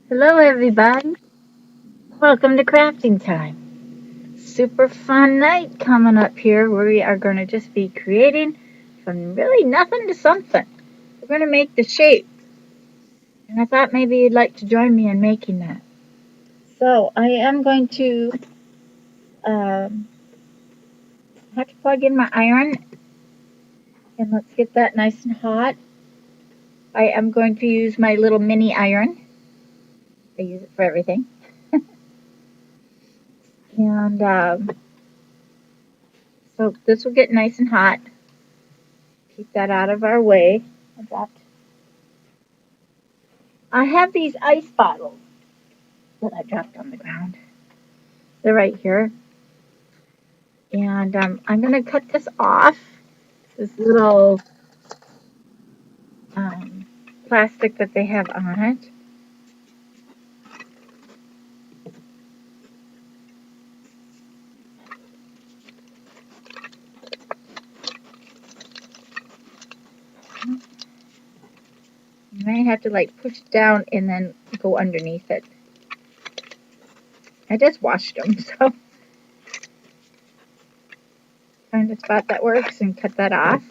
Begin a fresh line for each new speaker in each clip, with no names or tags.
Hello, everybody. Welcome to crafting time. Super fun night coming up here. We are going to just be creating from really nothing to something. We're going to make the shape, and I thought maybe you'd like to join me in making that. So I am going to um, have to plug in my iron, and let's get that nice and hot. I am going to use my little mini iron. I use it for everything. And so this will get nice and hot. Keep that out of our way. I have these ice bottles that I dropped on the ground. They're right here. And I'm going to cut this off, this little um, plastic that they have on it. You might have to like push down and then go underneath it. I just washed them, so find a spot that works and cut that off.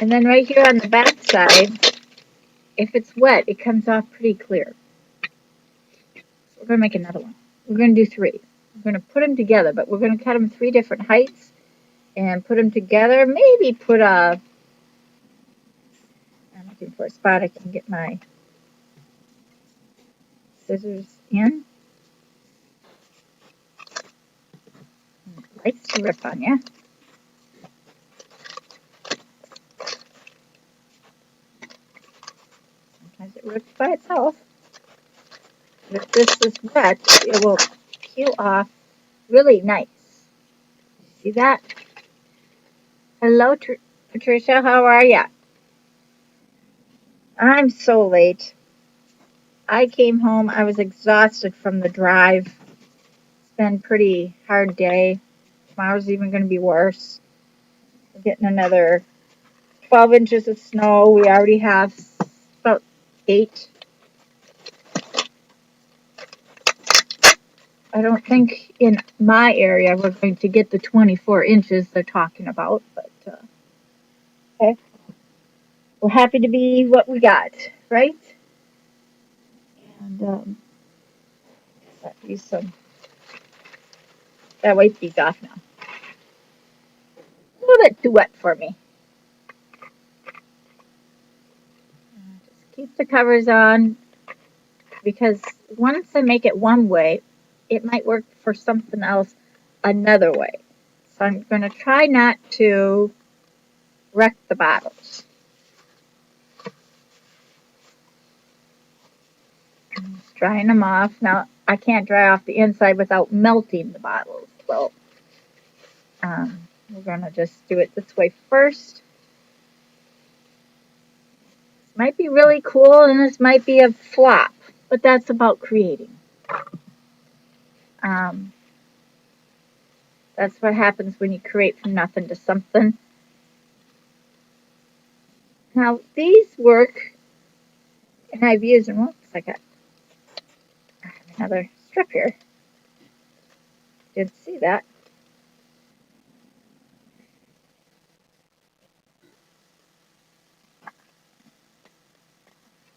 And then right here on the back side, if it's wet, it comes off pretty clear. So we're going to make another one. We're going to do three. We're going to put them together, but we're going to cut them 3 different heights and put them together. Maybe put a, I'm looking for a spot I can get my scissors in. Likes to rip on you. Sometimes it rips by itself. If this is wet, it will peel off really nice. See that? Hello, Patricia. How are ya? I'm so late. I came home. I was exhausted from the drive. It's been a pretty hard day. Tomorrow's even going to be worse. We're getting another 12 inches of snow. We already have about 8. I don't think in my area we're going to get the 24 inches they're talking about, but okay. We're happy to be what we got, right? And use some. That wipe these off now. A little bit too wet for me. Just keep the covers on because once I make it one way, it might work for something else another way. So I'm going to try not to wreck the bottles. I'm just drying them off. Now, I can't dry off the inside without melting the bottles. So we're going to just do it this way first. This might be really cool and this might be a flop, but that's about creating. Um, that's what happens when you create from nothing to something. Now, these work, and I've used them. Oops, I have another strip here. Didn't see that.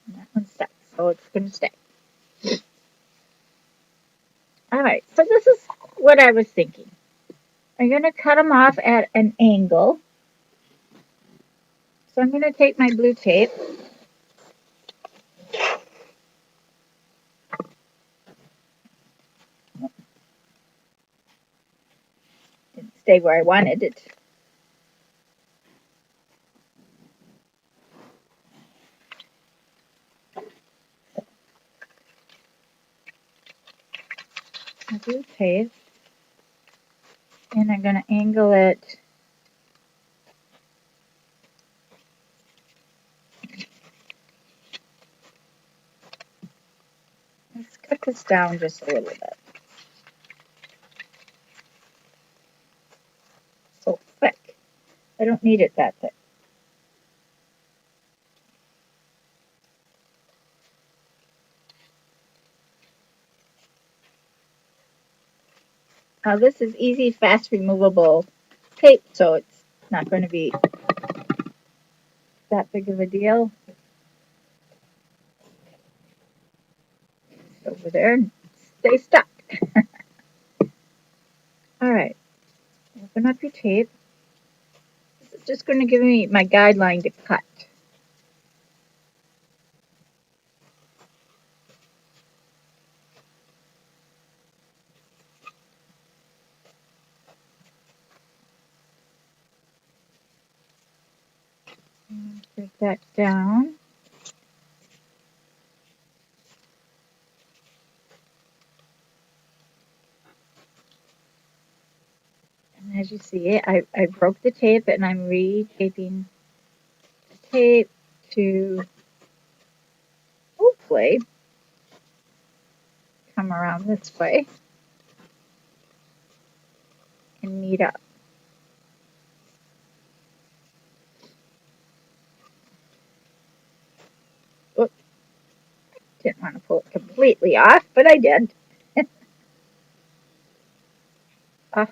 And that one's stuck, so it's going to stay. All right, so this is what I was thinking. I'm going to cut them off at an angle. So I'm going to take my blue tape. Didn't stay where I wanted it. My blue tape. And I'm going to angle it. Let's cut this down just a little bit. So thick. I don't need it that thick. Now this is easy, fast removable tape, so it's not going to be that big of a deal. Over there and stay stuck. All right, open up your tape. This is just going to give me my guideline to cut. Break that down. And as you see, I broke the tape and I'm re-taping the tape to hopefully come around this way and meet up. Oops, didn't want to pull it completely off, but I did. Ah.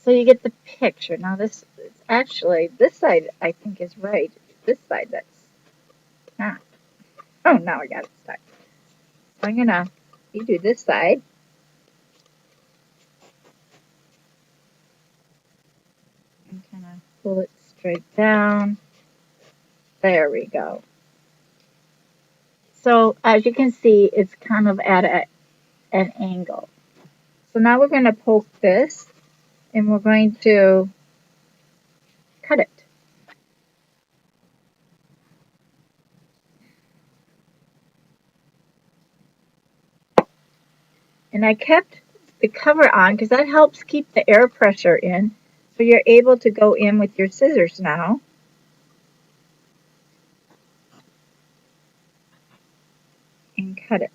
So you get the picture. Now this is actually, this side I think is right. This side that's not. Oh, now I got it stuck. So I'm gonna, you do this side. And kind of pull it straight down. There we go. So as you can see, it's kind of at an angle. So now we're going to poke this and we're going to cut it. And I kept the cover on because that helps keep the air pressure in. So you're able to go in with your scissors now. And cut it.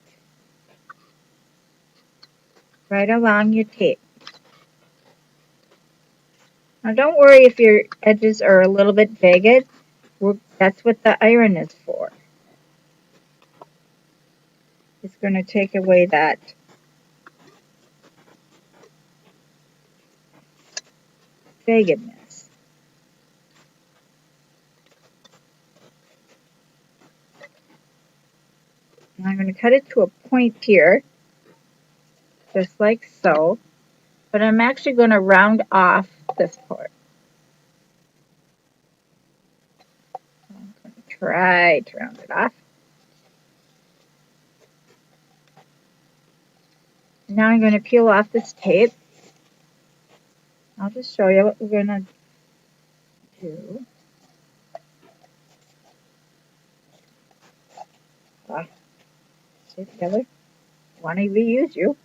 Right along your tape. Now don't worry if your edges are a little bit jagged. That's what the iron is for. It's going to take away that jaggedness. And I'm going to cut it to a point here, just like so. But I'm actually going to round off this part. I'm going to try to round it off. Now I'm going to peel off this tape. I'll just show you what we're going to do. Stay together. Want to reuse you.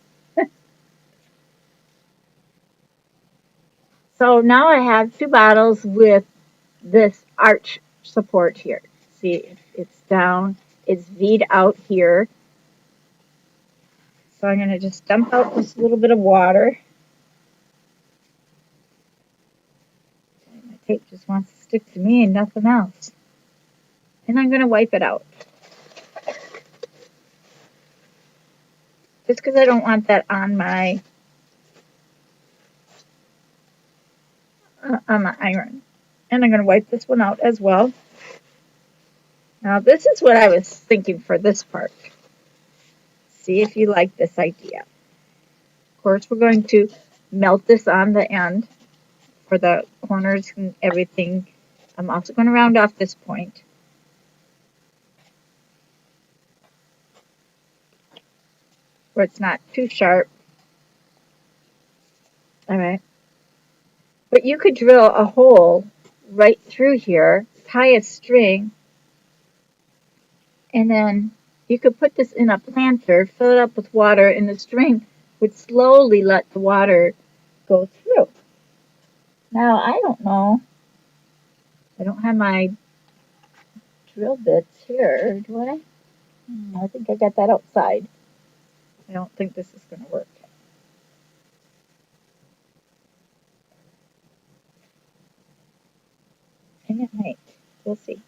So now I have two bottles with this arch support here. See, it's down, it's V'd out here. So I'm going to just dump out this little bit of water. My tape just wants to stick to me and nothing else. And I'm going to wipe it out. Just because I don't want that on my iron. And I'm going to wipe this one out as well. Now this is what I was thinking for this part. See if you like this idea. Of course, we're going to melt this on the end for the corners and everything. I'm also going to round off this point. Where it's not too sharp. All right. But you could drill a hole right through here, tie a string, and then you could put this in a planter, fill it up with water, and the string would slowly let the water go through. Now, I don't know. I don't have my drill bits here, do I? I think I got that outside. I don't think this is going to work. And it might. We'll see.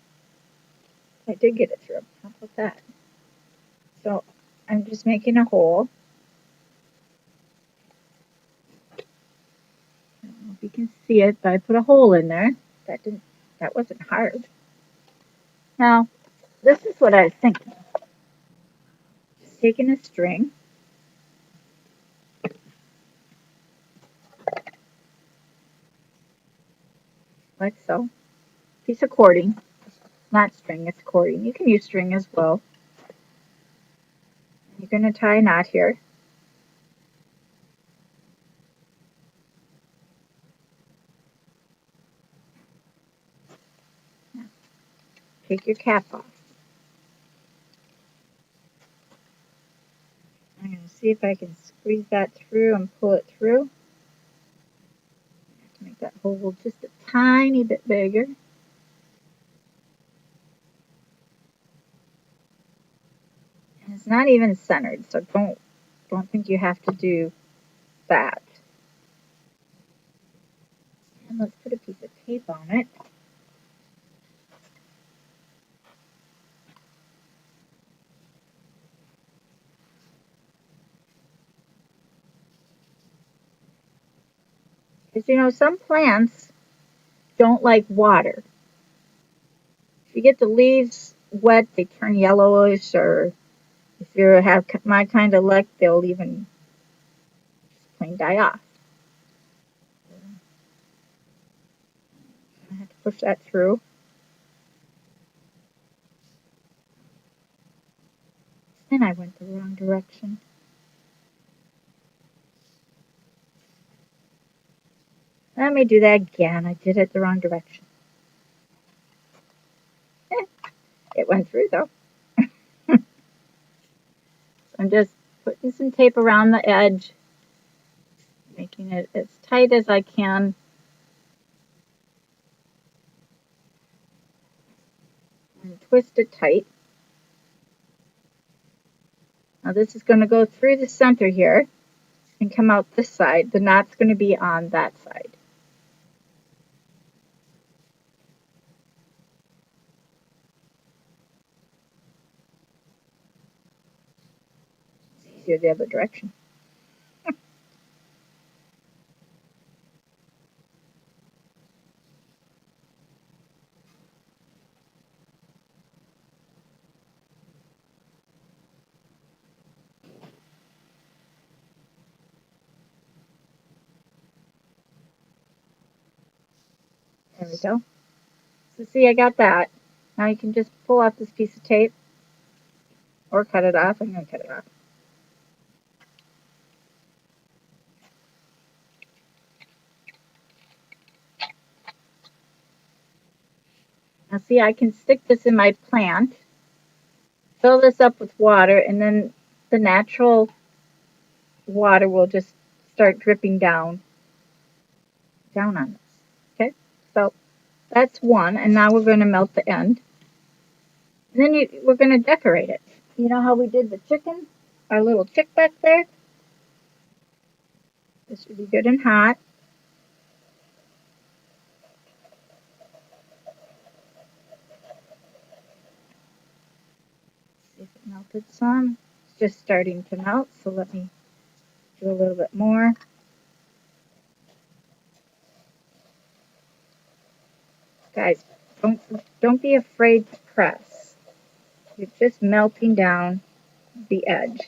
I did get it through. How about that? So I'm just making a hole. I don't know if you can see it, but I put a hole in there. That wasn't hard. Now, this is what I was thinking. Just taking a string, like so. Piece of cording. Not string, it's cording. You can use string as well. You're going to tie a knot here. Take your cap off. I'm going to see if I can squeeze that through and pull it through. Make that hole just a tiny bit bigger. And it's not even centered, so don't think you have to do that. And let's put a piece of tape on it. Because you know, some plants don't like water. If you get the leaves wet, they turn yellowish, or if you have my kind of luck, they'll even just plain die off. I have to push that through. And I went the wrong direction. Let me do that again. I did it the wrong direction. It went through though. I'm just putting some tape around the edge, making it as tight as I can. And twist it tight. Now this is going to go through the center here and come out this side. The knot's going to be on that side. It's easier the other direction. There we go. So see, I got that. Now you can just pull off this piece of tape or cut it off. I'm going to cut it off. Now see, I can stick this in my plant, fill this up with water, and then the natural water will just start dripping down on this. Okay, so that's one, and now we're going to melt the end. And then we're going to decorate it. You know how we did the chicken? Our little chick back there? This should be good and hot. See if it melted some. It's just starting to melt, so let me do a little bit more. Guys, don't be afraid to press. You're just melting down the edge.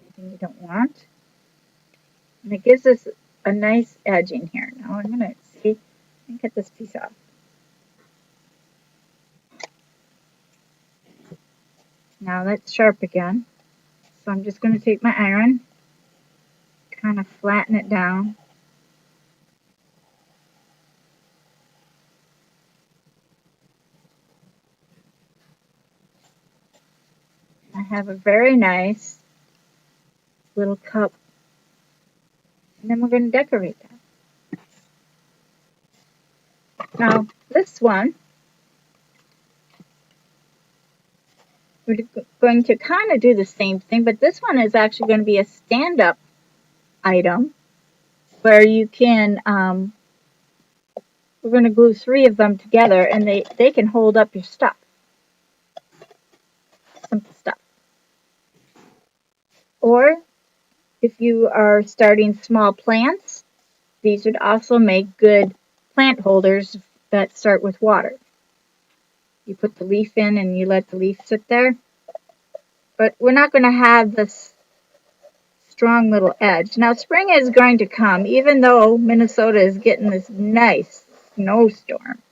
Anything you don't want. And it gives us a nice edging here. Now I'm going to see and get this piece off. Now that's sharp again. So I'm just going to take my iron, kind of flatten it down. I have a very nice little cup. And then we're going to decorate that. Now, this one, We're going to kind of do the same thing, but this one is actually going to be a stand-up item where you can, we're going to glue 3 of them together and they can hold up your stuff. Simple stuff. Or if you are starting small plants, these would also make good plant holders that start with water. You put the leaf in and you let the leaf sit there. But we're not going to have this strong little edge. Now spring is going to come, even though Minnesota is getting this nice snowstorm.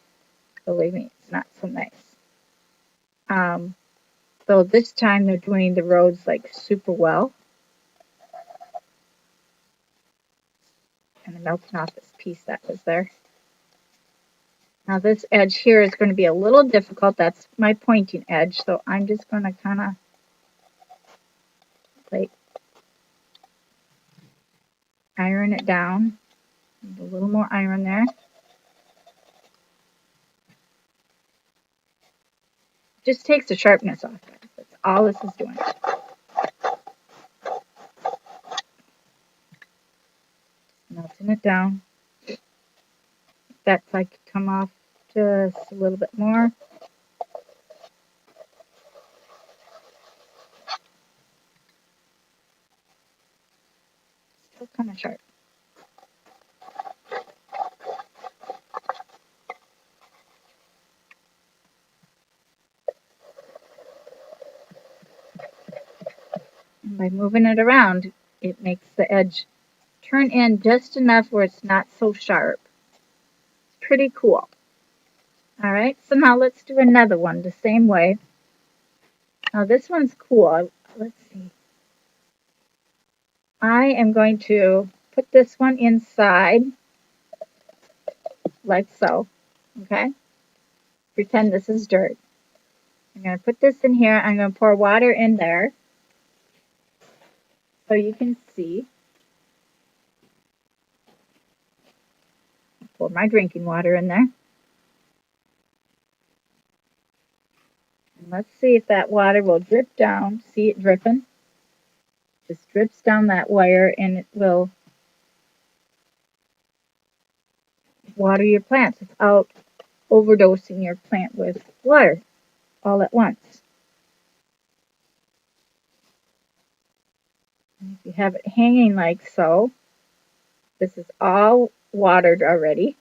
Believe me, it's not so nice. So this time they're doing the roads like super well. And I'm melting off this piece that was there. Now this edge here is going to be a little difficult. That's my pointing edge. So I'm just going to kind of like iron it down. A little more iron there. Just takes the sharpness off. That's all this is doing. Melting it down. That side could come off just a little bit more. Still kind of sharp. And by moving it around, it makes the edge turn in just enough where it's not so sharp. It's pretty cool. All right, so now let's do another one the same way. Now this one's cool. Let's see. I am going to put this one inside like so, okay? Pretend this is dirt. I'm going to put this in here. I'm going to pour water in there so you can see. Pour my drinking water in there. And let's see if that water will drip down. See it dripping? Just drips down that wire and it will water your plants without overdosing your plant with water all at once. And if you have it hanging like so, this is all watered already.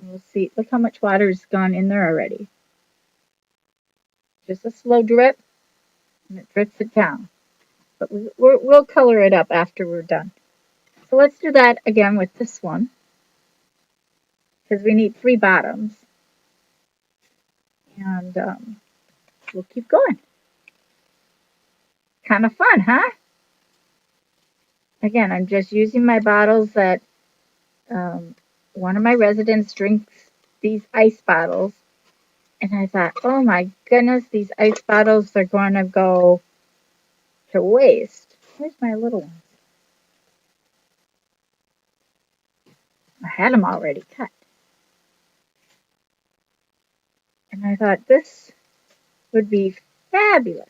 And we'll see, look how much water has gone in there already. Just a slow drip, and it drips it down. But we'll color it up after we're done. So let's do that again with this one, because we need 3 bottoms. And we'll keep going. Kind of fun, huh? Again, I'm just using my bottles that one of my residents drinks these ice bottles. And I thought, oh my goodness, these ice bottles are going to go to waste. Where's my little ones? I had them already cut. And I thought this would be fabulous.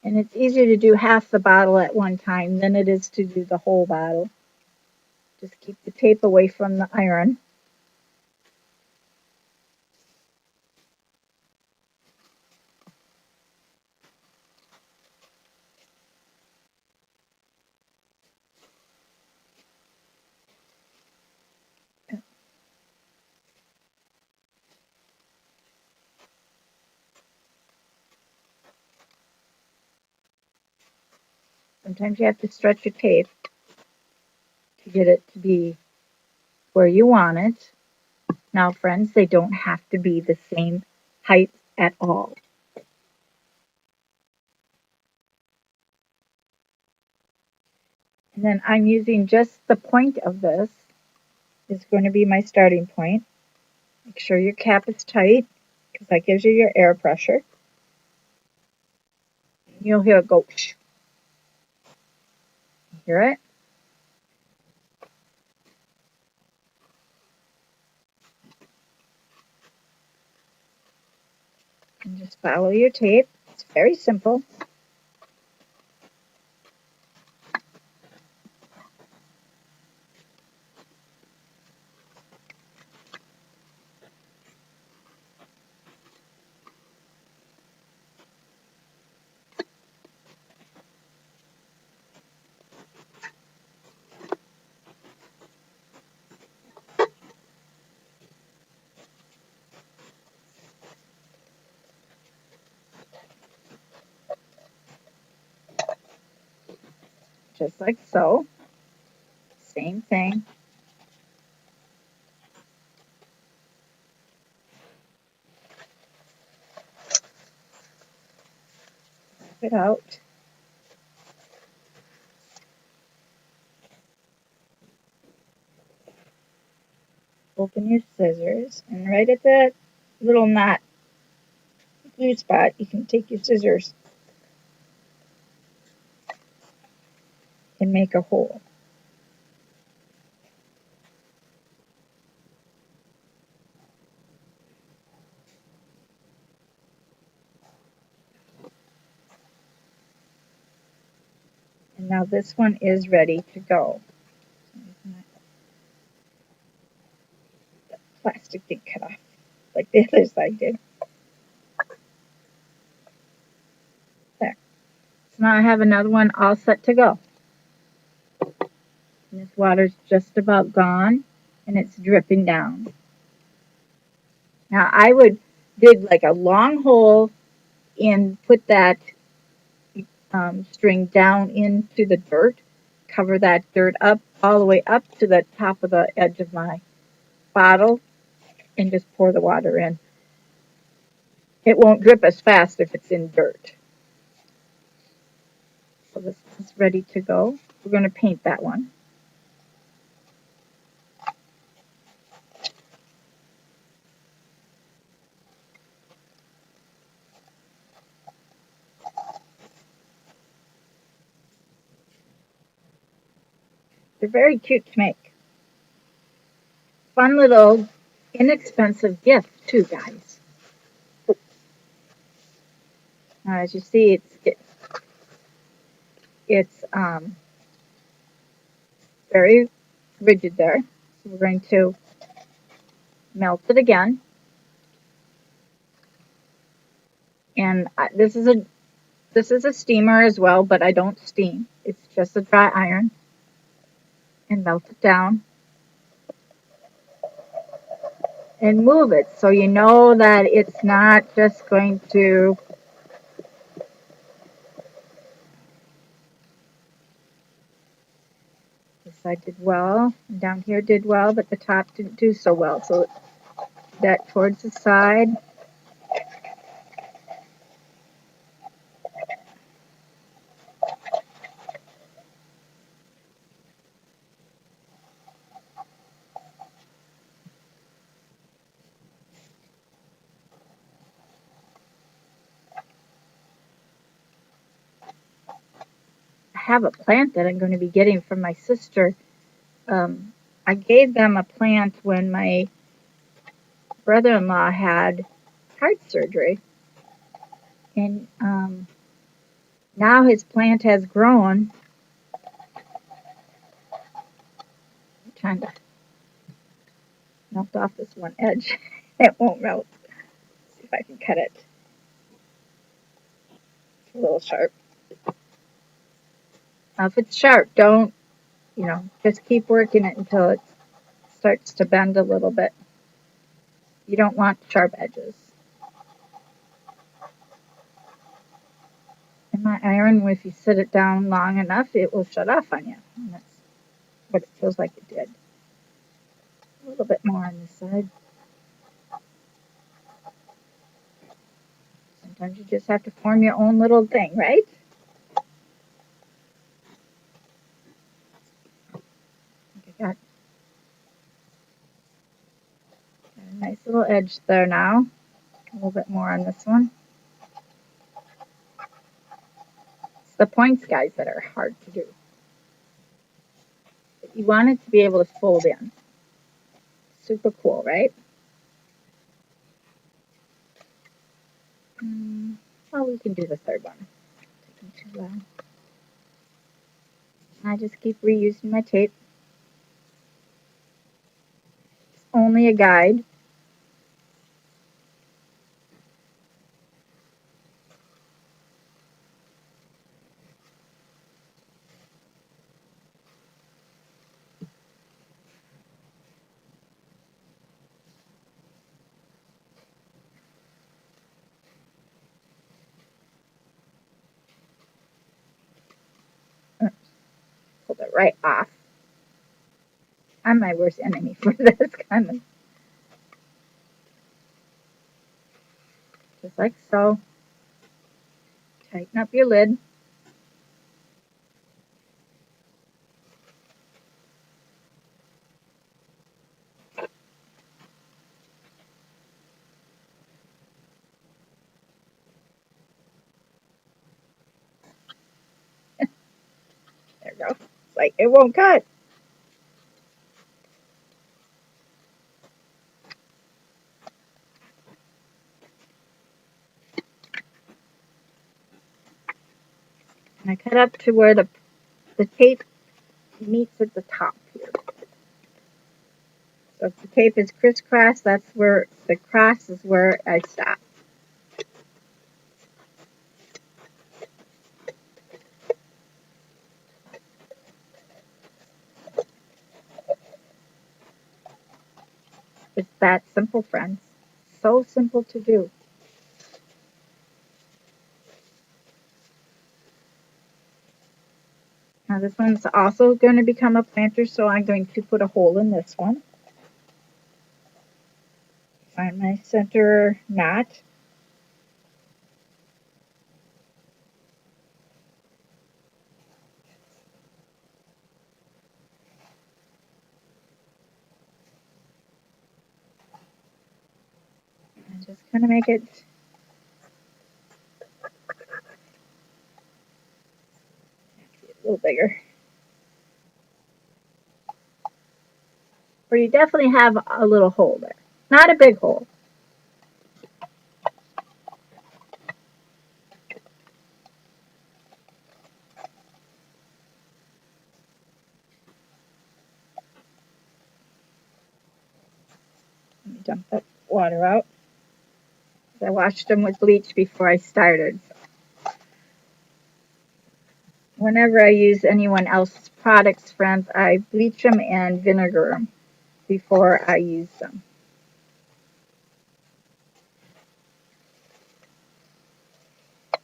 And it's easier to do half the bottle at one time than it is to do the whole bottle. Just keep the tape away from the iron. Sometimes you have to stretch your tape to get it to be where you want it. Now, friends, they don't have to be the same height at all. And then I'm using just the point of this is going to be my starting point. Make sure your cap is tight because that gives you your air pressure. You'll hear it go. Shh. Hear it? And just follow your tape. It's very simple. Just like so. Same thing. It out. Open your scissors, and right at that little knot glue spot, you can take your scissors and make a hole. And now this one is ready to go. The plastic didn't cut off like the other side did. There. So now I have another one all set to go. And this water's just about gone, and it's dripping down. Now I would dig like a long hole and put that string down into the dirt, cover that dirt up all the way up to the top of the edge of my bottle, and just pour the water in. It won't drip as fast if it's in dirt. So this is ready to go. We're going to paint that one. They're very cute to make. Fun little inexpensive gift too, guys. Now, as you see, it's very rigid there. So we're going to melt it again. And this is a steamer as well, but I don't steam. It's just a dry iron. And melt it down. And move it so you know that it's not just going to this side did well, and down here did well, but the top didn't do so well. So that towards the side. I have a plant that I'm going to be getting from my sister. I gave them a plant when my brother-in-law had heart surgery, and now his plant has grown. I'm trying to melt off this one edge. It won't melt. Let's see if I can cut it. It's a little sharp. Now, if it's sharp, don't, just keep working it until it starts to bend a little bit. You don't want sharp edges. And my iron, if you sit it down long enough, it will shut off on you. And that's what it feels like it did. A little bit more on this side. Sometimes you just have to form your own little thing, right? I got a nice little edge there now. A little bit more on this one. It's the points, guys, that are hard to do. But you want it to be able to fold in. Super cool, right? Well, we can do the third one. Taking too long. I just keep reusing my tape. It's only a guide. Pulled it right off. I'm my worst enemy for this kind of. Just like so. Tighten up your lid. There we go. It's like it won't cut. And I cut up to where the tape meets at the top here. So if the tape is crisscross, that's where the cross is where I stop. It's that simple, friends. So simple to do. Now this one's also going to become a planter, so I'm going to put a hole in this one. Find my center knot. And just kind of make it a little bigger. Where you definitely have a little hole there. Not a big hole. Let me dump that water out. I washed them with bleach before I started. Whenever I use anyone else's products, friends, I bleach them and vinegar them before I use them.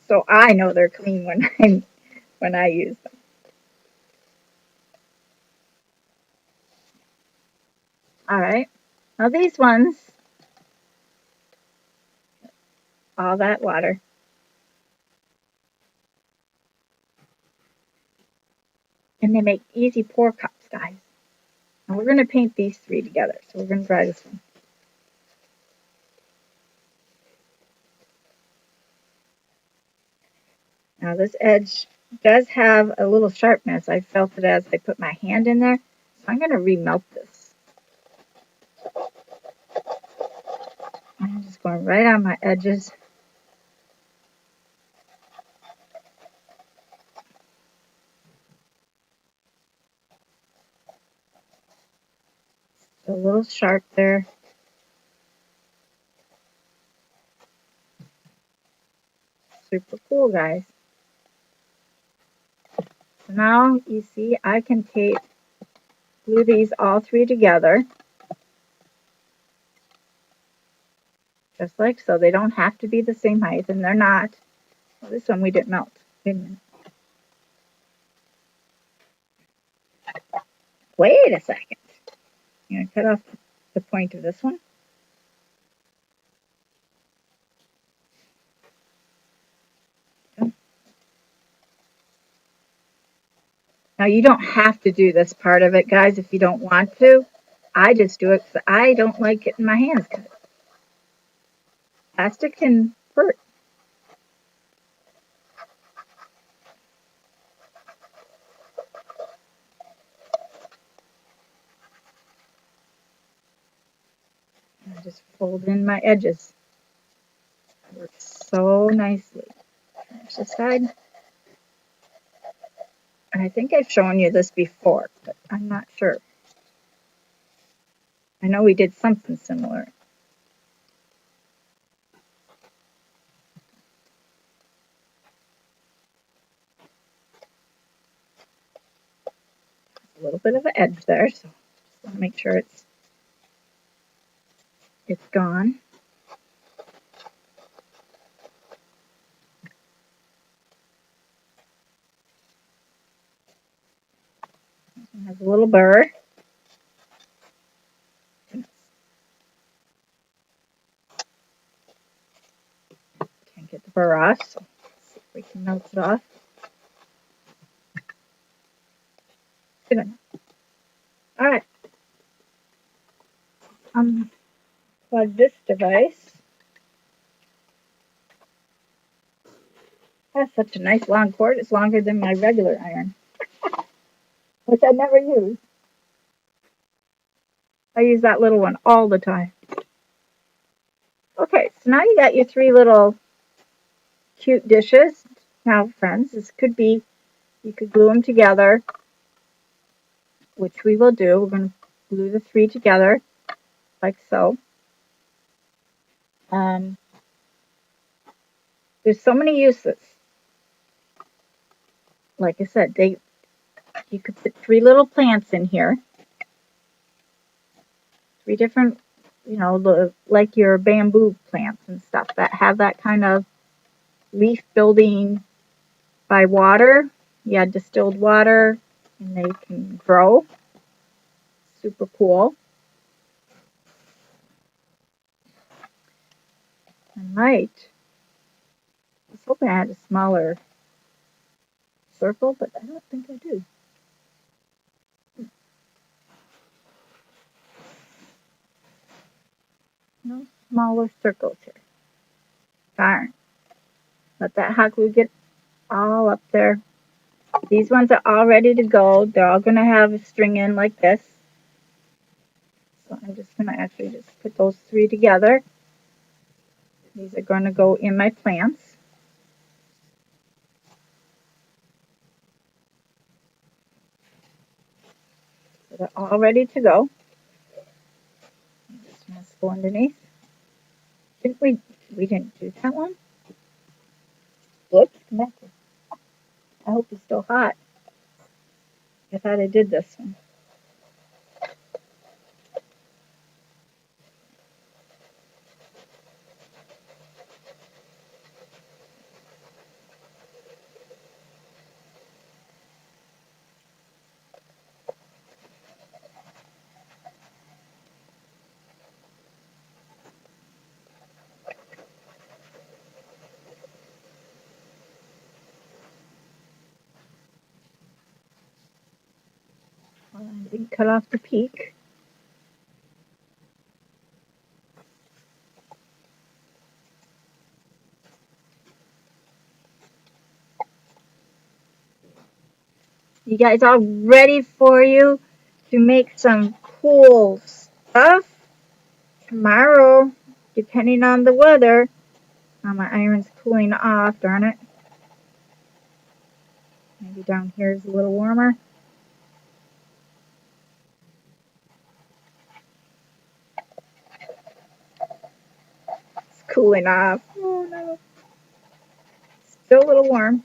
So I know they're clean when I use them. All right. Now these ones, all that water. And they make easy pour cups, guys. And we're going to paint these three together. So we're going to dry this one. Now this edge does have a little sharpness. I felt it as I put my hand in there. So I'm going to remelt this. I'm just going right on my edges. A little sharp there. Super cool, guys. So now you see I can glue these all three together. Just like so. They don't have to be the same height, and they're not. Well, this one we didn't melt. Wait a second. I'm going to cut off the point of this one. Now you don't have to do this part of it, guys, if you don't want to. I just do it because I don't like getting my hands cut. Plastic can hurt. I just fold in my edges. Works so nicely. Finish this side. And I think I've shown you this before, but I'm not sure. I know we did something similar. A little bit of an edge there, so just want to make sure it's gone. It has a little burr. Can't get the burr off, so let's see if we can melt it off. Good enough. All right. Plug this device. That's such a nice long cord. It's longer than my regular iron, which I never use. I use that little one all the time. Okay, so now you got your 3 little cute dishes. Now, friends, this could be, you could glue them together, which we will do. We're going to glue the 3 together, like so. There's so many uses. Like I said, you could put 3 little plants in here. 3 different, like your bamboo plants and stuff that have that kind of leaf building by water. You add distilled water and they can grow. Super cool. I was hoping I had a smaller circle, but I don't think I do. No smaller circles here. Darn. Let that hot glue get all up there. These ones are all ready to go. They're all going to have a string in like this. So I'm just going to actually just put those 3 together. These are going to go in my plants. So they're all ready to go. Just going to go underneath. We didn't do that one? Whoops, come back here. I hope it's still hot. I thought I did this one. Well, I didn't cut off the peak. You guys all ready for you to make some cool stuff tomorrow, depending on the weather. Oh, my iron's cooling off, darn it. Maybe down here is a little warmer. It's cooling off. Oh no. Still a little warm.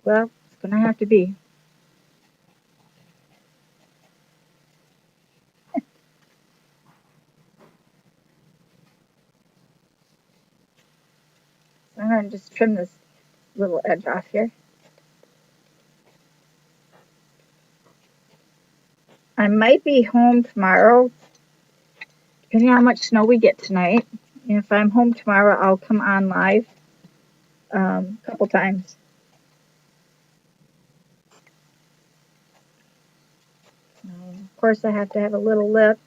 Well, it's gonna have to be. So I'm gonna just trim this little edge off here. I might be home tomorrow, depending on how much snow we get tonight. And if I'm home tomorrow, I'll come on live a couple times. Of course, I have to have a little lip.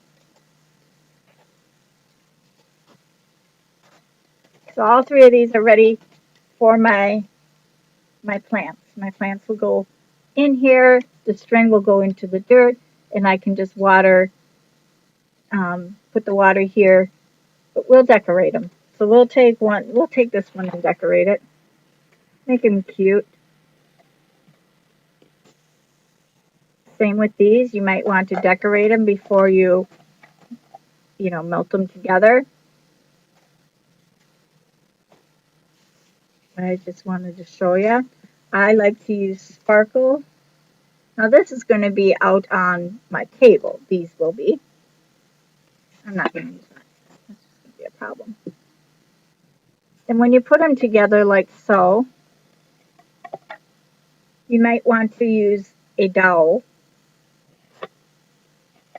So all 3 of these are ready for my my plants. My plants will go in here, the string will go into the dirt, and I can just water, put the water here, but we'll decorate them. So we'll take this one and decorate it. Make him cute. Same with these. You might want to decorate them before you melt them together. I just wanted to show you. I like to use sparkle. Now this is going to be out on my table. These will be. I'm not going to use that. That's just going to be a problem. And when you put them together like so, you might want to use a dowel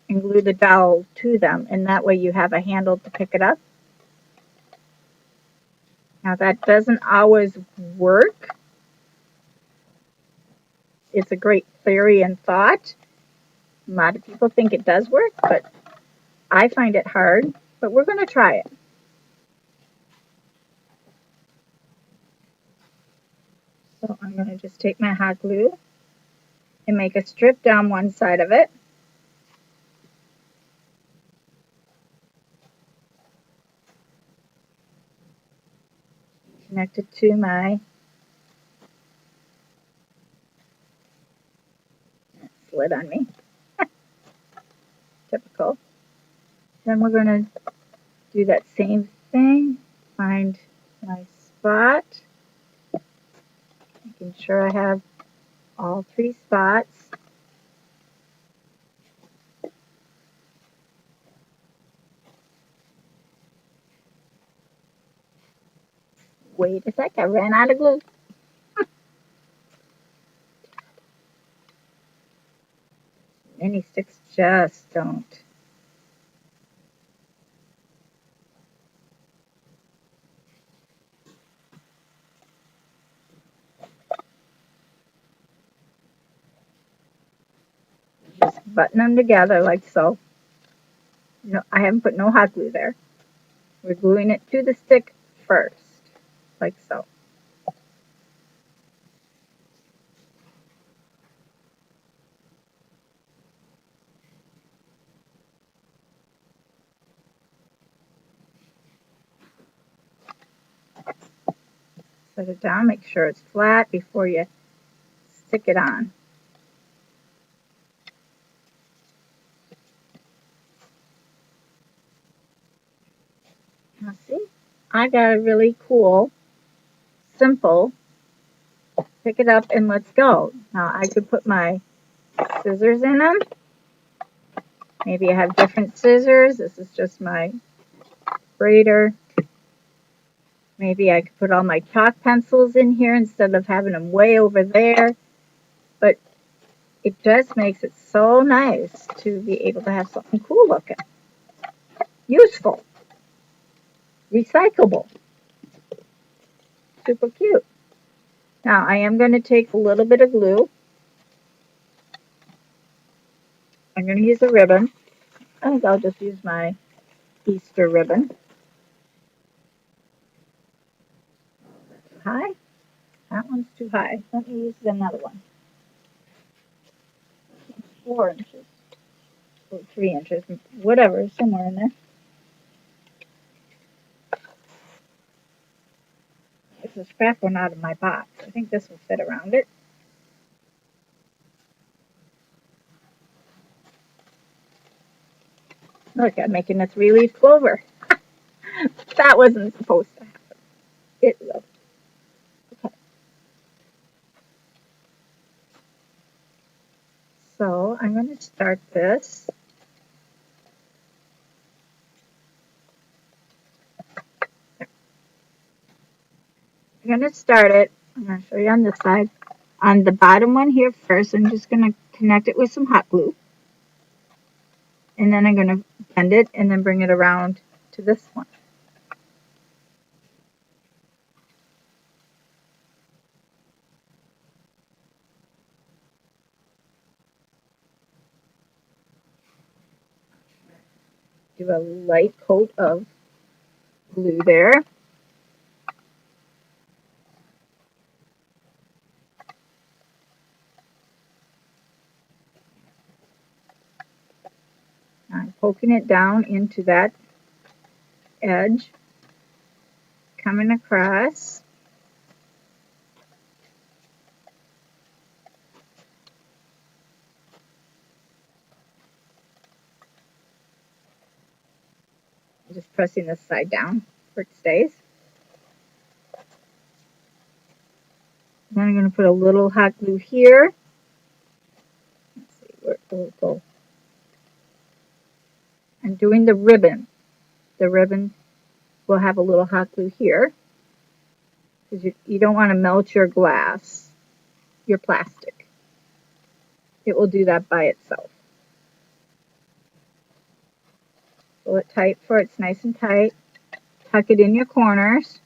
and glue the dowel to them, and that way you have a handle to pick it up. Now that doesn't always work. It's a great theory and thought. A lot of people think it does work, but I find it hard. But we're going to try it. So I'm going to just take my hot glue and make a strip down one side of it. Connect it to my slid on me. Typical. Then we're going to do that same thing. Find my spot. Making sure I have all 3 spots. Wait a sec, I ran out of glue. Many sticks just don't. Just button them together like so. No, I haven't put no hot glue there. We're gluing it to the stick first, like so. Set it down, make sure it's flat before you stick it on. Now see, I got a really cool, simple, pick it up and let's go. Now I could put my scissors in them. Maybe I have different scissors. This is just my braider. Maybe I could put all my chalk pencils in here instead of having them way over there. But it just makes it so nice to be able to have something cool looking. Useful. Recyclable. Super cute. Now I am going to take a little bit of glue. I'm going to use a ribbon. I think I'll just use my Easter ribbon. High? That one's too high. Let me use another one. 4 inches. Or 3 inches. Whatever, somewhere in there. This is scrap one out of my box. I think this will fit around it. Look, I'm making a 3-leaf clover. That wasn't supposed to happen. It will. Okay. So I'm going to start this. I'm going to start it. I'm going to show you on this side. On the bottom one here first, I'm just going to connect it with some hot glue. And then I'm going to bend it and then bring it around to this one. Do a light coat of glue there. poking it down into that edge, coming across. Just pressing this side down where it stays. Then I'm going to put a little hot glue here. Let's see where it will go. I'm doing the ribbon. The ribbon will have a little hot glue here because you don't want to melt your glass, your plastic. It will do that by itself. Pull it tight for it's nice and tight. Tuck it in your corners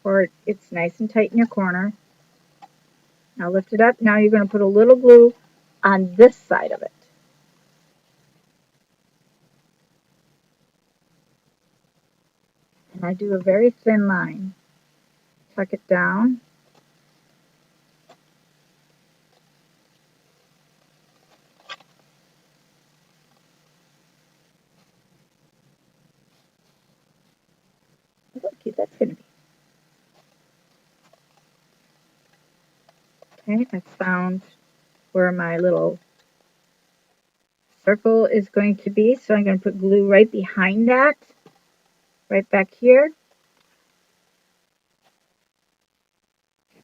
or it's nice and tight in your corner. Now lift it up. Now you're going to put a little glue on this side of it. And I do a very thin line. Tuck it down. Look how cute that's going to be. Okay, I found where my little circle is going to be, so I'm going to put glue right behind that, right back here.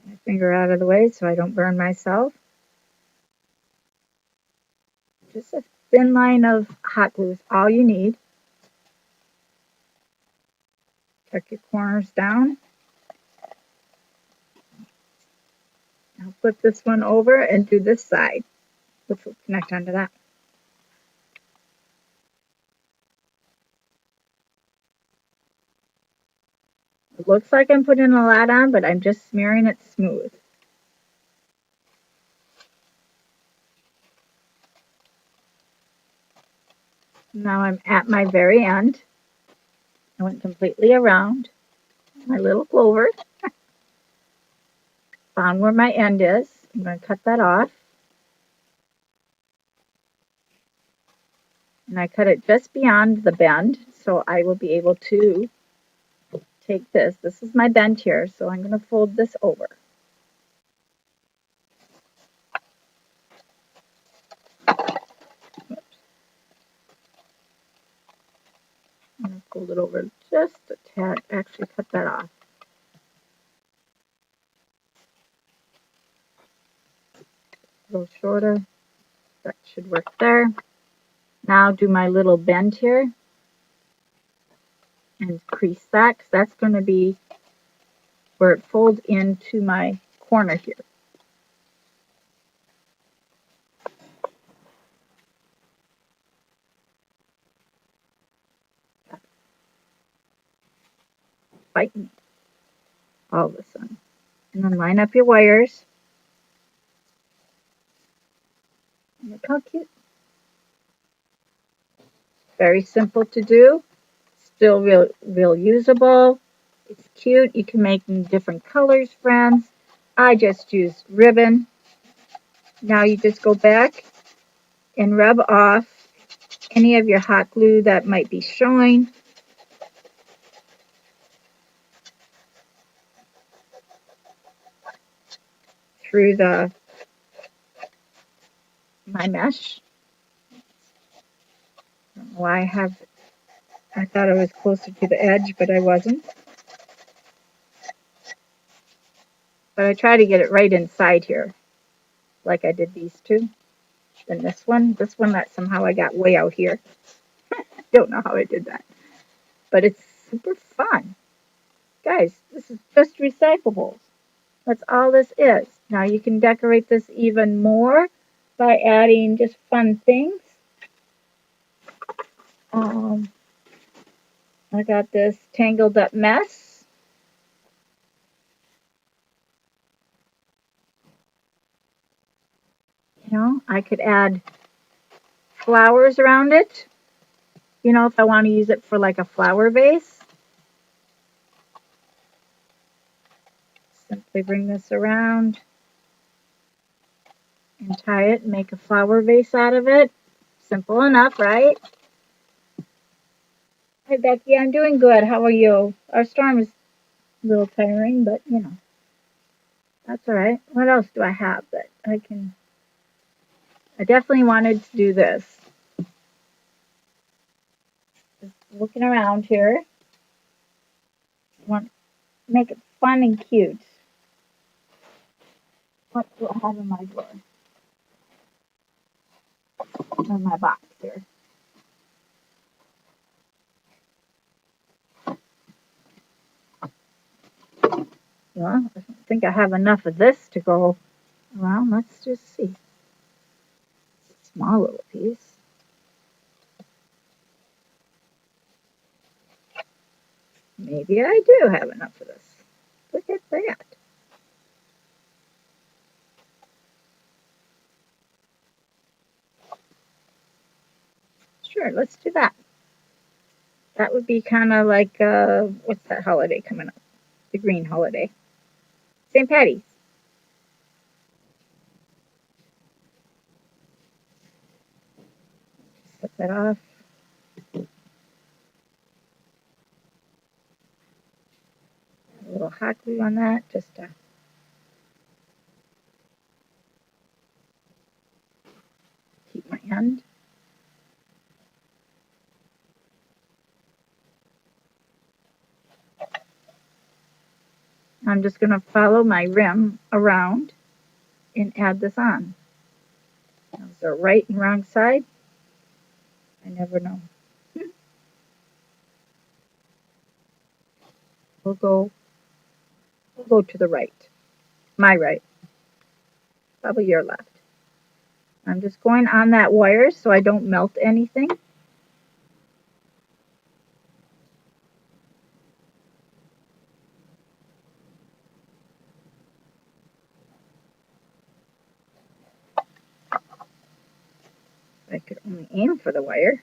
My finger out of the way so I don't burn myself. Just a thin line of hot glue is all you need. Tuck your corners down. I'll flip this one over and do this side, which will connect onto that. It looks like I'm putting a lot on, but I'm just smearing it smooth. Now I'm at my very end. I went completely around my little clover. Found where my end is. I'm going to cut that off. And I cut it just beyond the bend, so I will be able to take this. This is my bend here, so I'm going to fold this over. Oops. I'm going to fold it over just a tad. Actually, cut that off. A little shorter. That should work there. Now do my little bend here and crease that, because that's going to be where it folds into my corner here. Bite me all of a sudden. And then line up your wires. Look how cute. Very simple to do. Still real usable. It's cute. You can make them different colors, friends. I just used ribbon. Now you just go back and rub off any of your hot glue that might be showing. Through my mesh. I don't know why I thought I was closer to the edge, but I wasn't. But I try to get it right inside here, like I did these two. Then this one that somehow I got way out here. Don't know how I did that. But it's super fun. Guys, this is just recyclables. That's all this is. Now you can decorate this even more by adding just fun things. I got this tangled up mess. You know, I could add flowers around it. You know, if I want to use it for like a flower vase. Simply bring this around and tie it and make a flower vase out of it. Simple enough, right? Hi, Becky. I'm doing good. How are you? Our storm is a little tiring, but you know, that's all right. What else do I have that I can? I definitely wanted to do this. Just looking around here. Want to make it fun and cute. What do I have in my drawer? In my box here. Well, I don't think I have enough of this to go around. Let's just see. Small little piece. Maybe I do have enough of this. Look at that. Sure, let's do that. That would be kind of like, what's that holiday coming up? The green holiday. St. Patty's. Set that off. A little hot glue on that just to keep my end. I'm just going to follow my rim around and add this on. Is there right and wrong side? I never know. We'll go to the right. My right. Probably your left. I'm just going on that wire so I don't melt anything. I could only aim for the wire.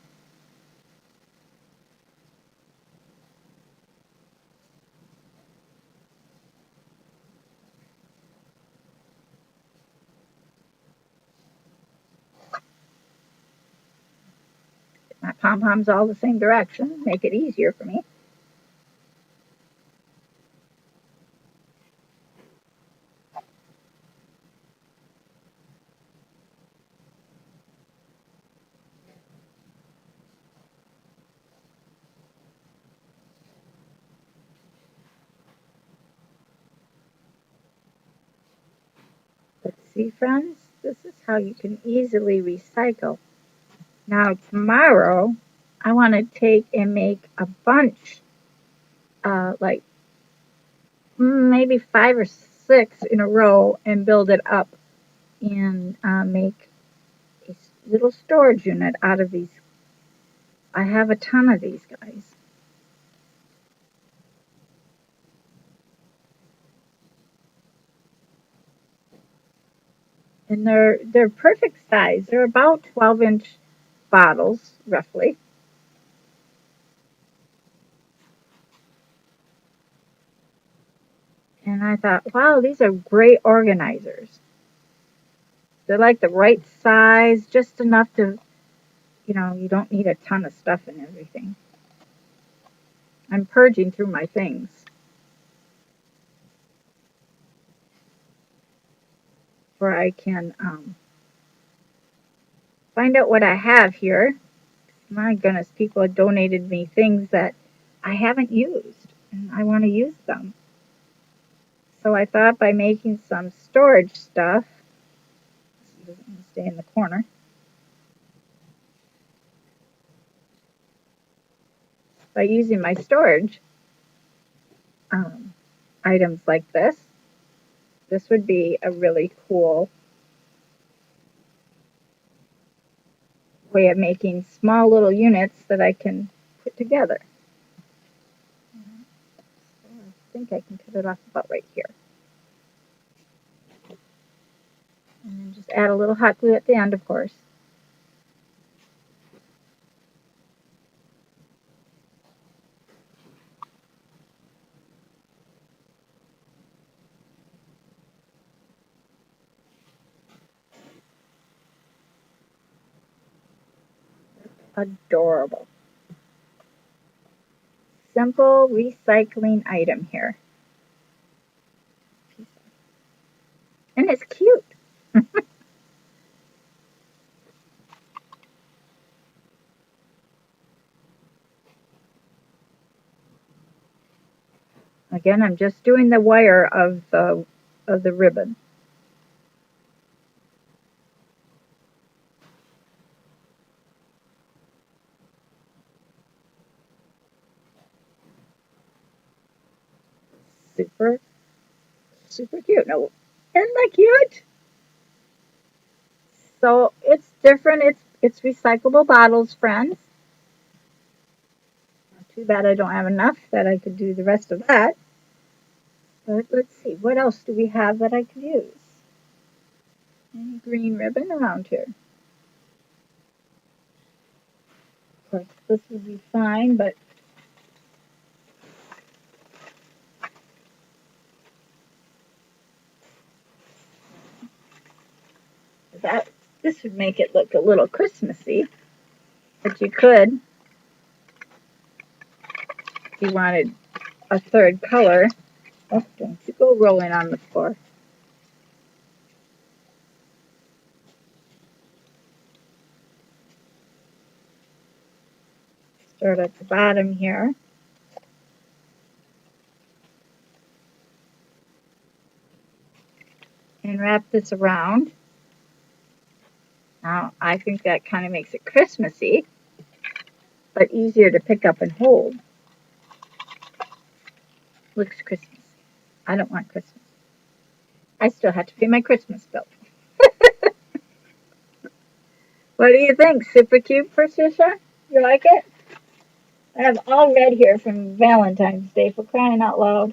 My pom-poms all the same direction, make it easier for me. But see, friends, this is how you can easily recycle. Now, tomorrow, I want to take and make a bunch, like maybe 5 or 6 in a row, and build it up and make a little storage unit out of these. I have a ton of these guys. And they're perfect size. They're about 12-inch bottles, roughly. And I thought, wow, these are great organizers. They're like the right size, just enough to, you don't need a ton of stuff and everything. I'm purging through my things where I can find out what I have here. My goodness, people have donated me things that I haven't used, and I want to use them. So I thought by making some storage stuff, this doesn't want to stay in the corner, by using my storage um, items like this would be a really cool way of making small little units that I can put together. So I think I can cut it off about right here. And then just add a little hot glue at the end, of course. Adorable. Simple recycling item here. And it's cute. Again, I'm just doing the wire of the ribbon. Super, super cute. No, isn't that cute? So it's different. It's recyclable bottles, friends. Too bad I don't have enough that I could do the rest of that. But let's see, what else do we have that I could use? Any green ribbon around here? Of course, this would be fine, but that this would make it look a little Christmassy. But you could, if you wanted a third color. Oh, don't you go rolling on the floor. Start at the bottom here. And wrap this around. Now, I think that kind of makes it Christmassy, but easier to pick up and hold. Looks Christmassy. I don't want Christmas. I still have to pay my Christmas bill. What do you think? Super cute, Patricia? You like it? I have all red here from Valentine's Day, for crying out loud.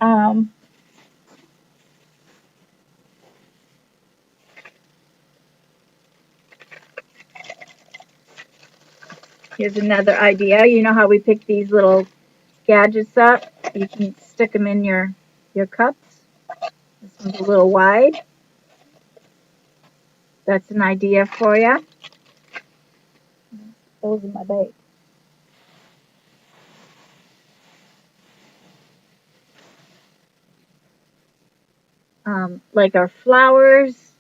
Um, Here's another idea. You know how we pick these little gadgets up? You can stick them in your cups. This one's a little wide. That's an idea for you. Those are my bag. Like our flowers,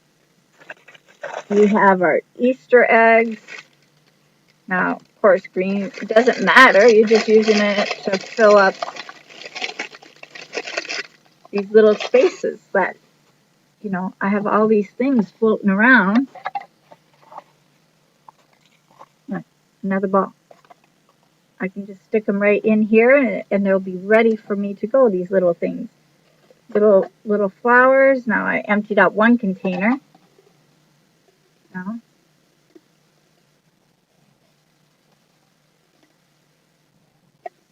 we have our Easter eggs. Now, of course, green, it doesn't matter. You're just using it to fill up these little spaces that, I have all these things floating around. Another ball. I can just stick them right in here and they'll be ready for me to go, these little things. Little flowers. Now I emptied out one container. Now,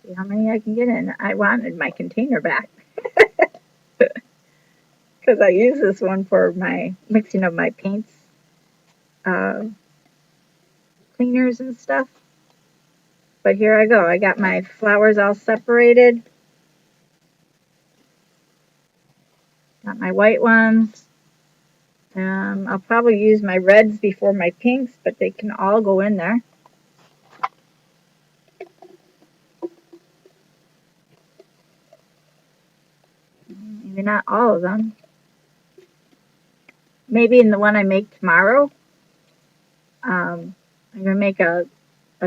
see how many I can get in. I wanted my container back because I use this one for my mixing of my paints, uh, cleaners and stuff. But here I go. I got my flowers all separated. Got my white ones. I'll probably use my reds before my pinks, but they can all go in there. Maybe not all of them. Maybe in the one I make tomorrow, I'm going to make a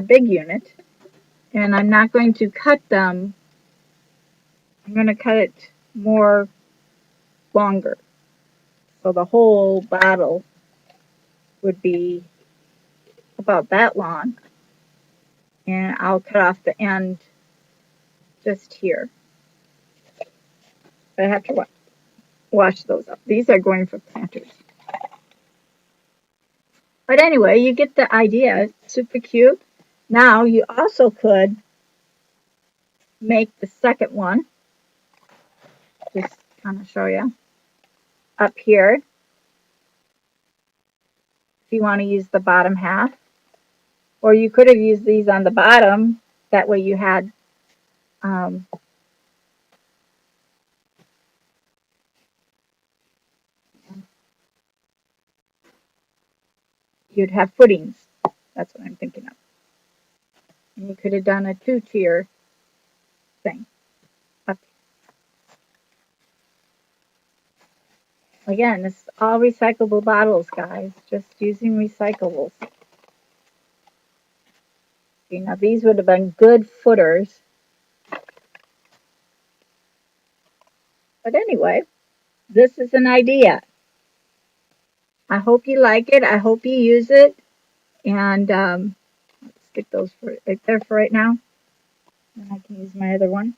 big unit. And I'm not going to cut them. I'm going to cut it more longer. So the whole bottle would be about that long. And I'll cut off the end just here. But I have to wash those up. These are going for planters. But anyway, you get the idea. It's super cute. Now you also could make the second one. Just kind of show you. Up here, if you want to use the bottom half. Or you could have used these on the bottom. That way you had um, you'd have footings. That's what I'm thinking of. And you could have done a 2-tier thing. Again, this is all recyclable bottles, guys. Just using recyclables. See, now these would have been good footers. But anyway, this is an idea. I hope you like it. I hope you use it. And let's stick those right there for right now. And I can use my other one.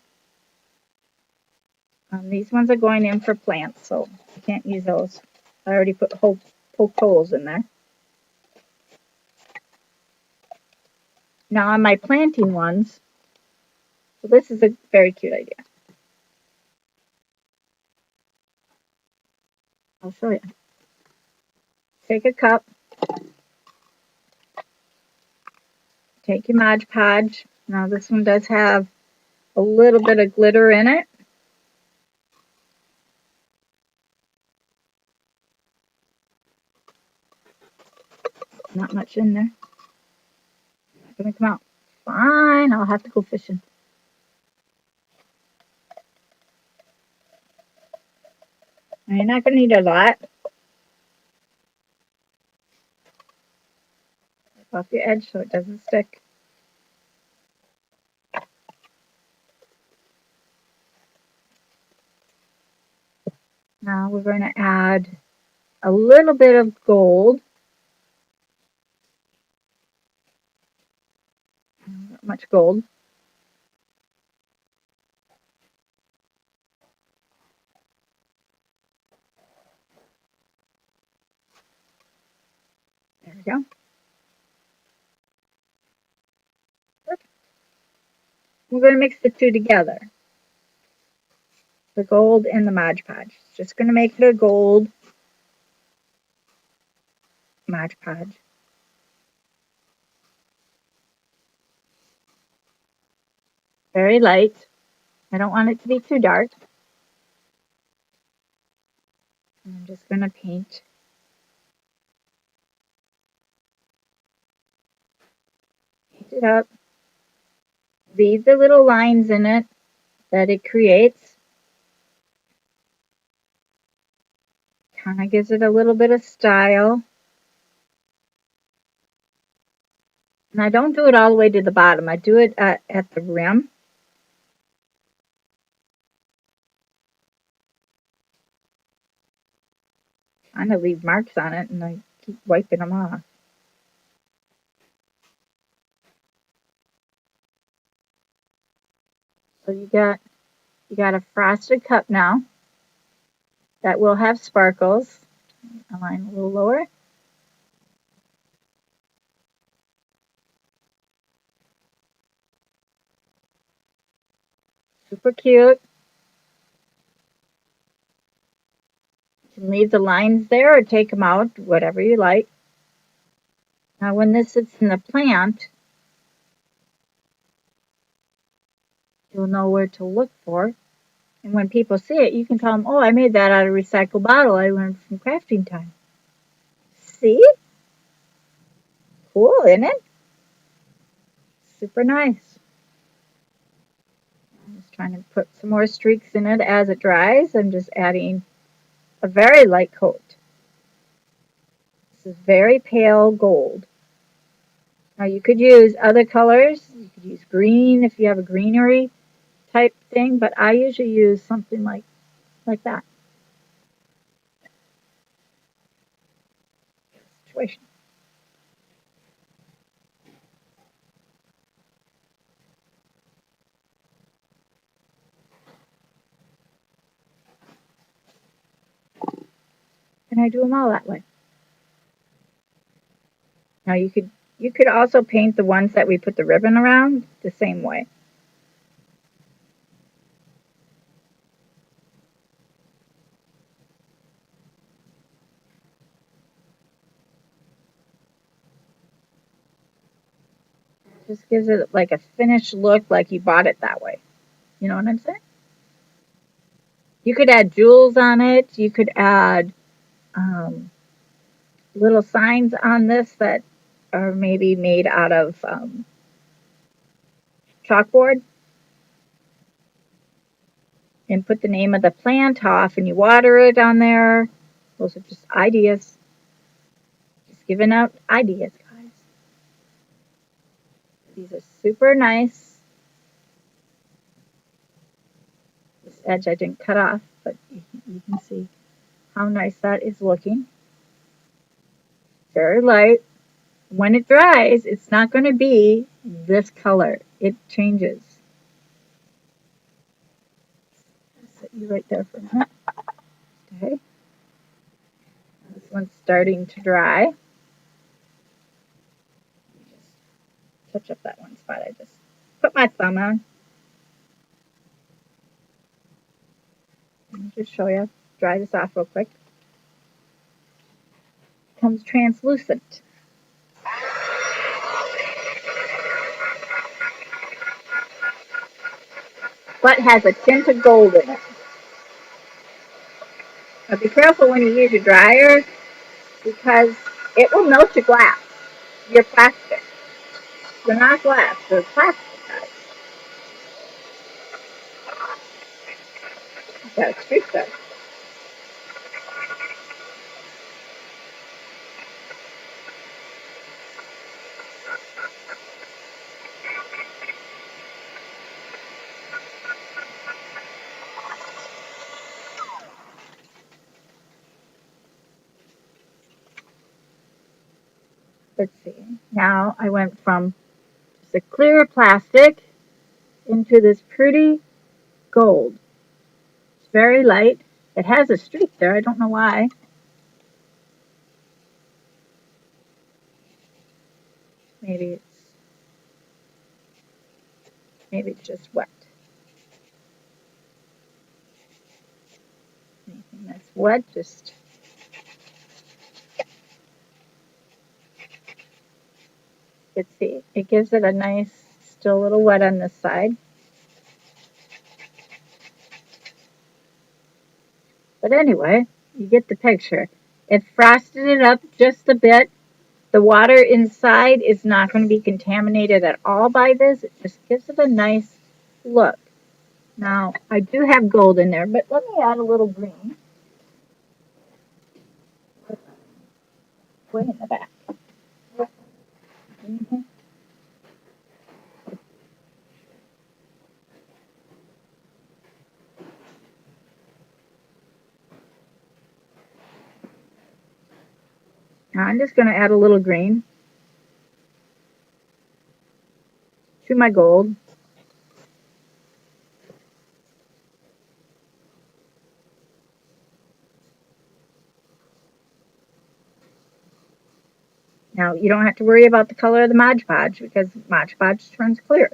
These ones are going in for plants, so I can't use those. I already poked holes in there. Now on my planting ones, so this is a very cute idea. I'll show you. Take a cup, take your Mod Podge. Now this one does have a little bit of glitter in it. Not much in there. Not gonna come out. Fine, I'll have to go fishing. Now, you're not gonna need a lot. Wipe off your edge so it doesn't stick. Now we're going to add a little bit of gold. Not much gold. There we go. Perfect. We're going to mix the two together. The gold and the Mod Podge. It's just going to make it a gold Mod Podge. Very light. I don't want it to be too dark. And I'm just going to paint it up. Leave the little lines in it that it creates. Kind of gives it a little bit of style. And I don't do it all the way to the bottom. I do it at the rim. Kind of leave marks on it, and I keep wiping them off. So you got a frosted cup now that will have sparkles. Align a little lower. Super cute. You can leave the lines there or take them out, whatever you like. Now when this sits in the plant, you'll know where to look for. And when people see it, you can tell them, oh, I made that out of a recycled bottle I learned from Crafting Time. See? Cool, isn't it? Super nice. I'm just trying to put some more streaks in it as it dries. I'm just adding a very light coat. This is very pale gold. Now you could use other colors. You could use green if you have a greenery type thing, but I usually use something like that. Situation. And I do them all that way. Now you could also paint the ones that we put the ribbon around the same way. Just gives it like a finished look, like you bought it that way. You know what I'm saying? You could add jewels on it. You could add little signs on this that are maybe made out of chalkboard, and put the name of the plant, how often you water it on there. Those are just ideas. Just giving out ideas, guys. These are super nice. This edge I didn't cut off, but you can see how nice that is looking. Very light. When it dries, it's not going to be this color. It changes. Set you right there for a minute. Okay. This one's starting to dry. Just touch up that one spot I just put my thumb on. Let me just show you. Dry this off real quick. It comes translucent. But has a tint of gold in it. Now be careful when you use your dryer because it will melt your glass, your plastic. They're not glass, they're plastic, guys. Got a streak there. Let's see. Now I went from just a clear plastic into this pretty gold. It's very light. It has a streak there. I don't know why. Maybe it's just wet. Anything that's wet, just let's see. It gives it a nice, still a little wet on this side. But anyway, you get the picture. It frosted it up just a bit. The water inside is not going to be contaminated at all by this. It just gives it a nice look. Now, I do have gold in there, but let me add a little green. Way in the back. Mm-hmm. Now I'm just going to add a little green to my gold. Now, you don't have to worry about the color of the Mod Podge because Mod Podge turns clear.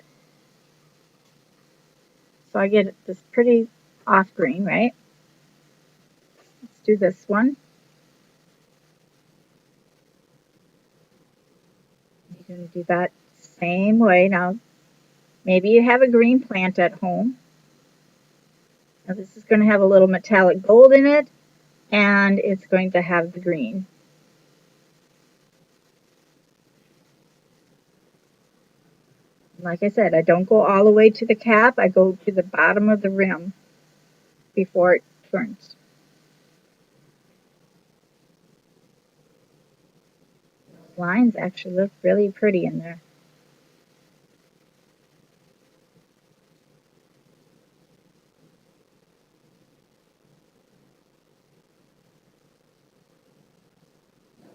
So I get this pretty off green, right? Let's do this one. You're going to do that same way. Now, maybe you have a green plant at home. Now, this is going to have a little metallic gold in it, and it's going to have the green. Like I said, I don't go all the way to the cap. I go to the bottom of the rim before it turns. Lines actually look really pretty in there.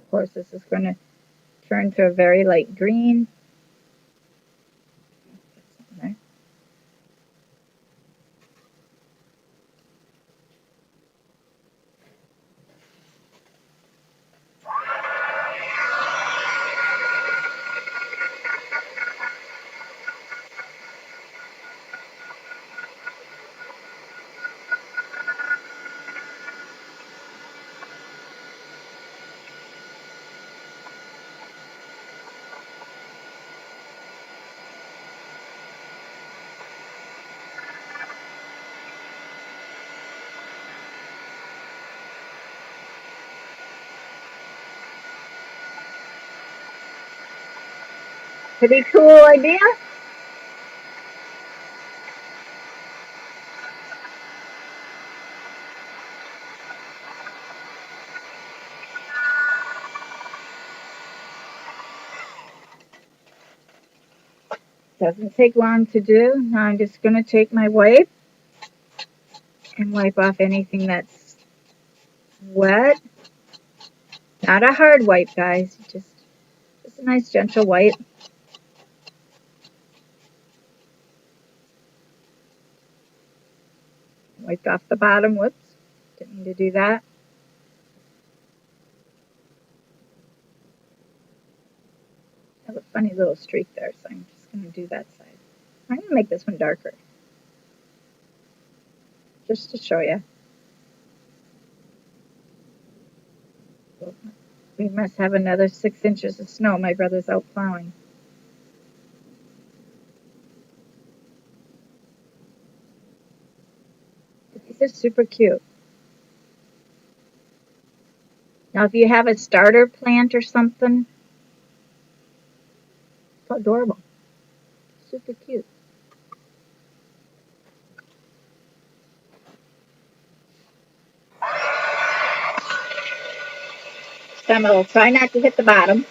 Of course, this is going to turn to a very light green. Pretty cool idea. Doesn't take long to do. Now I'm just going to take my wipe and wipe off anything that's wet. Not a hard wipe, guys. Just a nice gentle wipe. Wiped off the bottom. Whoops. Didn't mean to do that. I have a funny little streak there, so I'm just going to do that side. I'm going to make this one darker, just to show you. We must have another 6 inches of snow. My brother's out plowing. These are super cute. Now, if you have a starter plant or something, it's adorable. Super cute. So I'm going to try not to hit the bottom,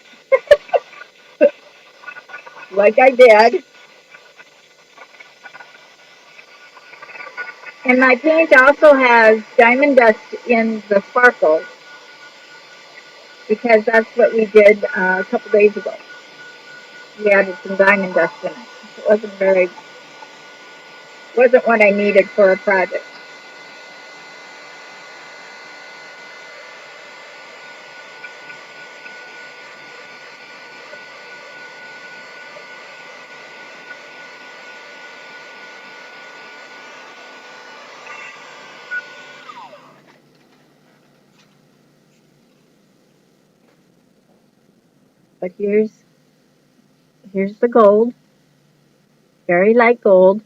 like I did. And my paint also has diamond dust in the sparkles, because that's what we did a couple days ago. We added some diamond dust in it. It wasn't what I needed for a project. But here's the gold, very light gold.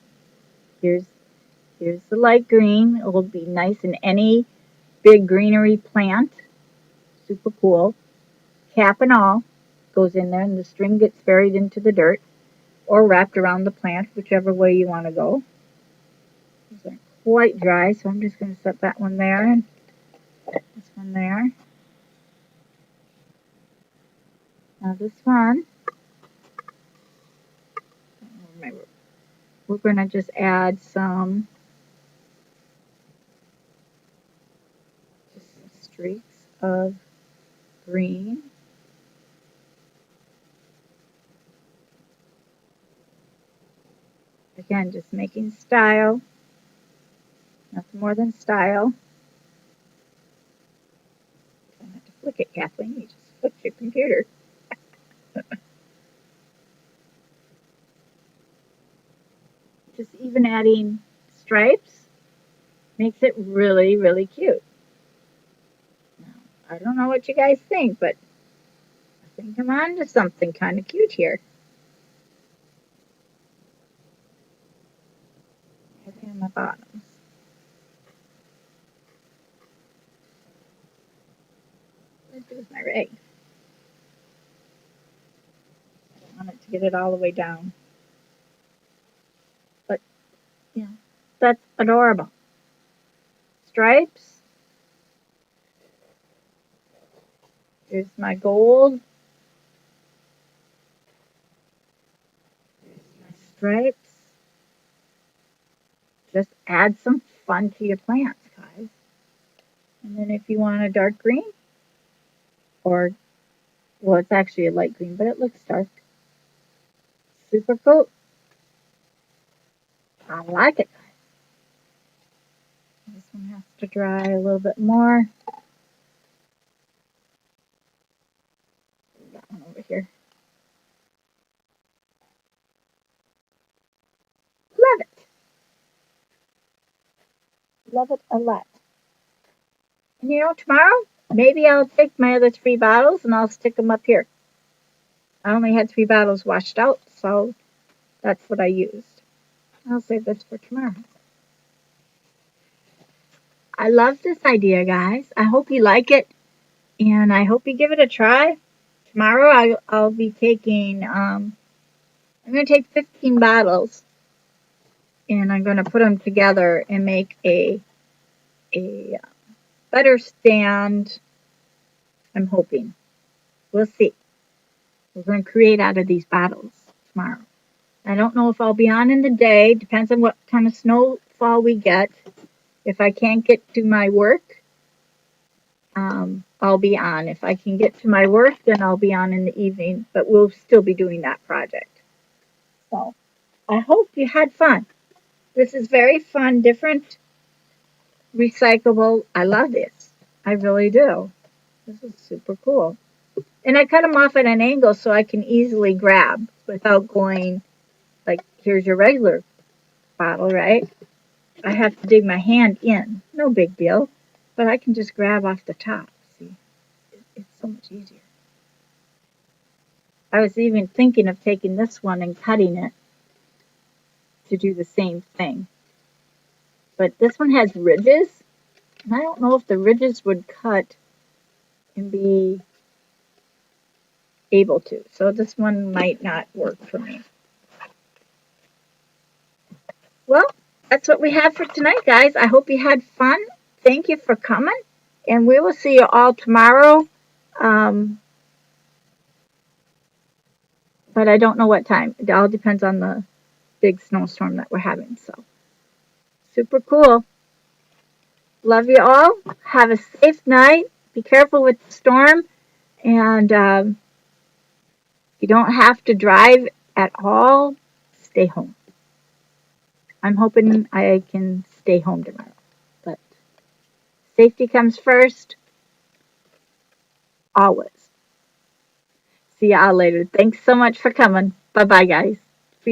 Here's the light green. It will be nice in any big greenery plant. Super cool. Cap and all goes in there, and the string gets buried into the dirt or wrapped around the plant, whichever way you want to go. These aren't quite dry, so I'm just going to set that one there and this one there. Now this one, we're going to just add some streaks of green. Again, just making style. Nothing more than style. Try not to flick it, Kathleen. You just flipped your computer. Just even adding stripes makes it really, really cute. Now, I don't know what you guys think, but I think I'm on to something kind of cute here. And my bottoms. What do with my ray? I don't want it to get it all the way down. But, yeah, that's adorable. Stripes. Here's my gold. Here's my stripes. Just add some fun to your plants, guys. And then if you want a dark green, or, well, it's actually a light green, but it looks dark. Super cool. I like it. This one has to dry a little bit more. That one over here. Love it. Love it a lot. And you know, tomorrow, maybe I'll take my other 3 bottles and I'll stick them up here. I only had 3 bottles washed out, so that's what I used. I'll save this for tomorrow. I love this idea, guys. I hope you like it, and I hope you give it a try. Tomorrow I'll be taking I'm going to take 15 bottles and I'm going to put them together and make a butter stand. I'm hoping. We'll see. We're going to create out of these bottles tomorrow. I don't know if I'll be on in the day. Depends on what kind of snowfall we get. If I can't get to my work, I'll be on. If I can get to my work, then I'll be on in the evening. But we'll still be doing that project. So I hope you had fun. This is very fun, different, recyclable. I love this. I really do. This is super cool. And I cut them off at an angle so I can easily grab without going like, here's your regular bottle, right? I have to dig my hand in. No big deal. But I can just grab off the top. See, it's so much easier. I was even thinking of taking this one and cutting it to do the same thing. But this one has ridges. And I don't know if the ridges would cut and be able to. So this one might not work for me. Well, that's what we have for tonight, guys. I hope you had fun. Thank you for coming. And we will see you all tomorrow. But I don't know what time. It all depends on the big snowstorm that we're having. So, super cool. Love you all. Have a safe night. Be careful with the storm. And if you don't have to drive at all, stay home. I'm hoping I can stay home tomorrow. But safety comes first. Always. See y'all later. Thanks so much for coming. Bye bye, guys.